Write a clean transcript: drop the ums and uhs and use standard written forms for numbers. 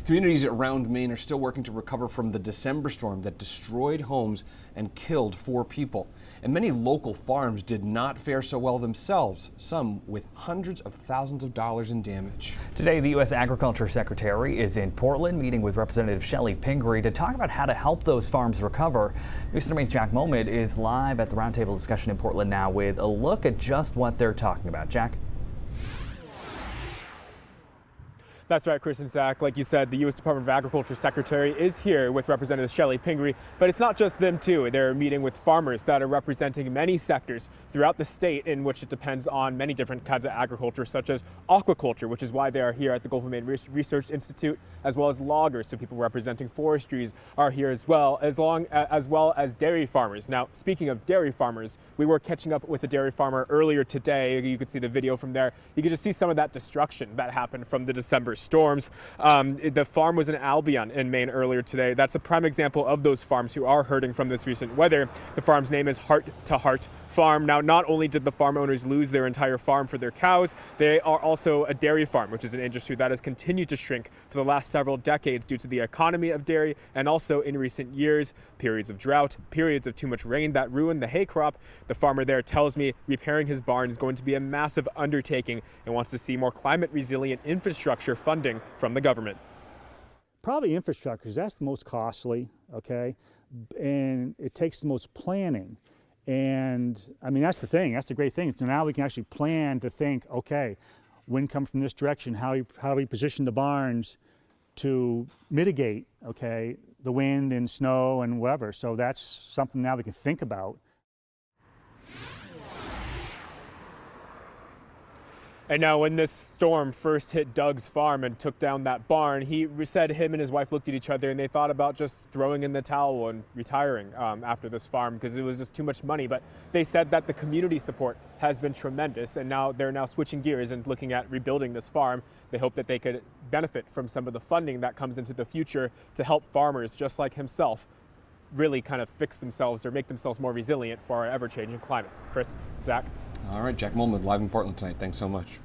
Communities around Maine are still working to recover from the December storm that destroyed homes and killed 4 people. And many local farms did not fare so well themselves, some with hundreds of thousands of dollars in damage. Today, the U.S. Agriculture Secretary is in Portland meeting with Representative Shelley Pingree to talk about how to help those farms recover. News 9's Jack Moment is live at the roundtable discussion in Portland now with a look at just what they're talking about. Jack? That's right, Chris and Zach. Like you said, the U.S. Department of Agriculture Secretary is here with Representative Shelley Pingree, but it's not just them too. They're meeting with farmers that are representing many sectors throughout the state in which it depends on many different kinds of agriculture, such as aquaculture, which is why they are here at the Gulf of Maine Research Institute, as well as loggers. So people representing forestries are here as well as dairy farmers. Now, speaking of dairy farmers, we were catching up with a dairy farmer earlier today. You could see the video from there. You could just see some of that destruction that happened from the December storms. The farm was in Albion in Maine earlier today. That's a prime example of those farms who are hurting from this recent weather. The farm's name is Heart to Heart Farm. Now, not only did the farm owners lose their entire farm for their cows, they are also a dairy farm, which is an industry that has continued to shrink for the last several decades due to the economy of dairy and also in recent years, periods of drought, periods of too much rain that ruined the hay crop. The farmer there tells me repairing his barn is going to be a massive undertaking and wants to see more climate resilient infrastructure funding from the government. Probably infrastructure, because that's the most costly, okay? And it takes the most planning. And I mean, that's the thing, that's the great thing. So now we can actually plan to think, okay, wind comes from this direction, how do we position the barns to mitigate, okay, the wind and snow and whatever. So that's something now we can think about. And now when this storm first hit Doug's farm and took down that barn, he said him and his wife looked at each other and they thought about just throwing in the towel and retiring after this farm because it was just too much money. But they said that the community support has been tremendous, and now they're switching gears and looking at rebuilding this farm. They hope that they could benefit from some of the funding that comes into the future to help farmers just like himself really kind of fix themselves or make themselves more resilient for our ever-changing climate. Chris, Zach? All right, Jack Mulman live in Portland tonight. Thanks so much.